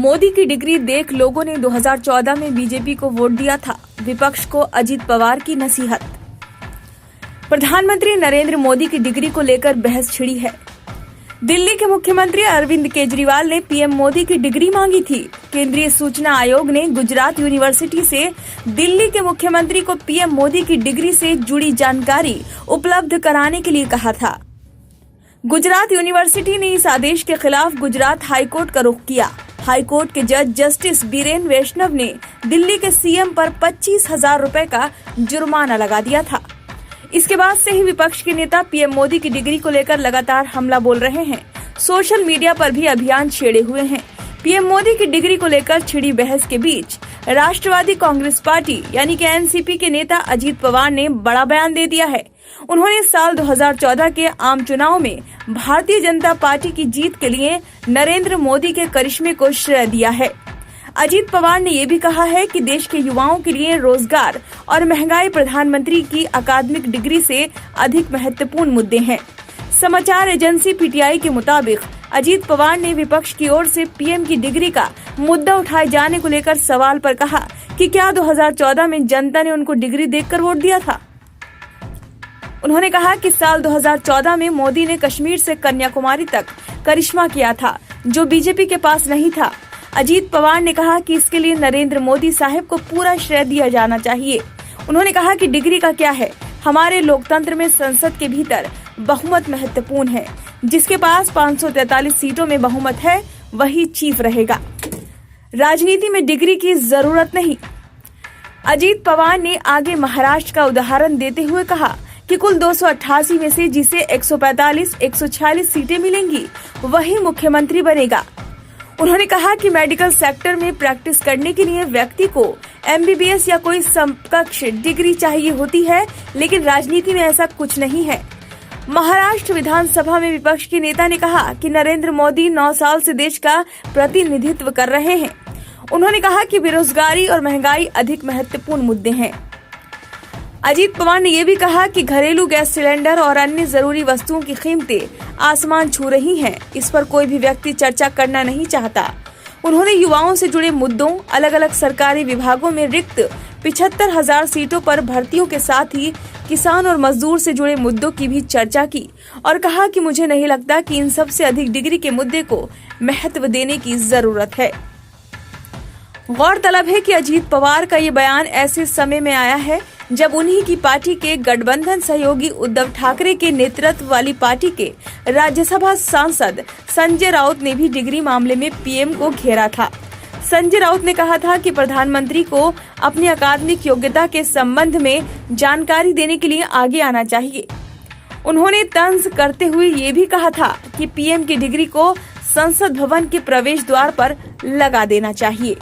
मोदी की डिग्री देख लोगों ने 2014 में बीजेपी को वोट दिया था। विपक्ष को अजीत पवार की नसीहत। प्रधानमंत्री नरेंद्र मोदी की डिग्री को लेकर बहस छिड़ी है। दिल्ली के मुख्यमंत्री अरविंद केजरीवाल ने पीएम मोदी की डिग्री मांगी थी। केंद्रीय सूचना आयोग ने गुजरात यूनिवर्सिटी से दिल्ली के मुख्यमंत्री को पीएम मोदी की डिग्री से जुड़ी जानकारी उपलब्ध कराने के लिए कहा था। गुजरात यूनिवर्सिटी ने इस आदेश के खिलाफ गुजरात हाईकोर्ट का रुख किया। हाईकोर्ट के जज जस्टिस बीरेन वैष्णव ने दिल्ली के सीएम पर 25,000 रुपए का जुर्माना लगा दिया था। इसके बाद से ही विपक्ष के नेता पीएम मोदी की डिग्री को लेकर लगातार हमला बोल रहे हैं। सोशल मीडिया पर भी अभियान छेड़े हुए हैं। पीएम मोदी की डिग्री को लेकर छिड़ी बहस के बीच राष्ट्रवादी कांग्रेस पार्टी यानी कि एनसीपी के नेता अजीत पवार ने बड़ा बयान दे दिया है। उन्होंने साल 2014 के आम चुनाव में भारतीय जनता पार्टी की जीत के लिए नरेंद्र मोदी के करिश्मे को श्रेय दिया है। अजीत पवार ने ये भी कहा है कि देश के युवाओं के लिए रोजगार और महंगाई प्रधानमंत्री की अकादमिक डिग्री से अधिक महत्वपूर्ण मुद्दे हैं। समाचार एजेंसी पीटीआई के मुताबिक अजीत पवार ने विपक्ष की ओर से पीएम की डिग्री का मुद्दा उठाए जाने को लेकर सवाल पर कहा कि क्या 2014 में जनता ने उनको डिग्री देकर वोट दिया था। उन्होंने कहा कि साल 2014 में मोदी ने कश्मीर से कन्याकुमारी तक करिश्मा किया था, जो बीजेपी के पास नहीं था। अजीत पवार ने कहा कि इसके लिए नरेंद्र मोदी साहब को पूरा श्रेय दिया जाना चाहिए। उन्होंने कहा कि डिग्री का क्या है, हमारे लोकतंत्र में संसद के भीतर बहुमत महत्वपूर्ण है। जिसके पास 543 सीटों में बहुमत है वही चीफ रहेगा। राजनीति में डिग्री की जरूरत नहीं। अजीत पवार ने आगे महाराष्ट्र का उदाहरण देते हुए कहा कि कुल 288 में से जिसे 146 सीटें मिलेंगी वही मुख्यमंत्री बनेगा। उन्होंने कहा कि मेडिकल सेक्टर में प्रैक्टिस करने के लिए व्यक्ति को एमबीबीएस या कोई समकक्ष डिग्री चाहिए होती है, लेकिन राजनीति में ऐसा कुछ नहीं है। महाराष्ट्र विधानसभा में विपक्ष के नेता ने कहा कि नरेंद्र मोदी 9 साल से देश का प्रतिनिधित्व कर रहे हैं। उन्होंने कहा कि बेरोजगारी और महंगाई अधिक महत्वपूर्ण मुद्दे हैं। अजीत पवार ने यह भी कहा कि घरेलू गैस सिलेंडर और अन्य जरूरी वस्तुओं की कीमतें आसमान छू रही हैं। इस पर कोई भी व्यक्ति चर्चा करना नहीं चाहता। उन्होंने युवाओं से जुड़े मुद्दों, अलग अलग सरकारी विभागों में रिक्त 75,000 सीटों पर भर्तियों के साथ ही किसान और मजदूर से जुड़े मुद्दों की भी चर्चा की और कहा कि मुझे नहीं लगता कि इन सबसे अधिक डिग्री के मुद्दे को महत्व देने की जरूरत है। गौरतलब है कि अजीत पवार का ये बयान ऐसे समय में आया है जब उन्हीं की पार्टी के गठबंधन सहयोगी उद्धव ठाकरे के नेतृत्व वाली पार्टी के राज्यसभा सांसद संजय राउत ने भी डिग्री मामले में पीएम को घेरा था। संजय राउत ने कहा था कि प्रधानमंत्री को अपनी अकादमिक योग्यता के संबंध में जानकारी देने के लिए आगे आना चाहिए। उन्होंने तंज करते हुए ये भी कहा था कि पीएम की डिग्री को संसद भवन के प्रवेश द्वार पर लगा देना चाहिए।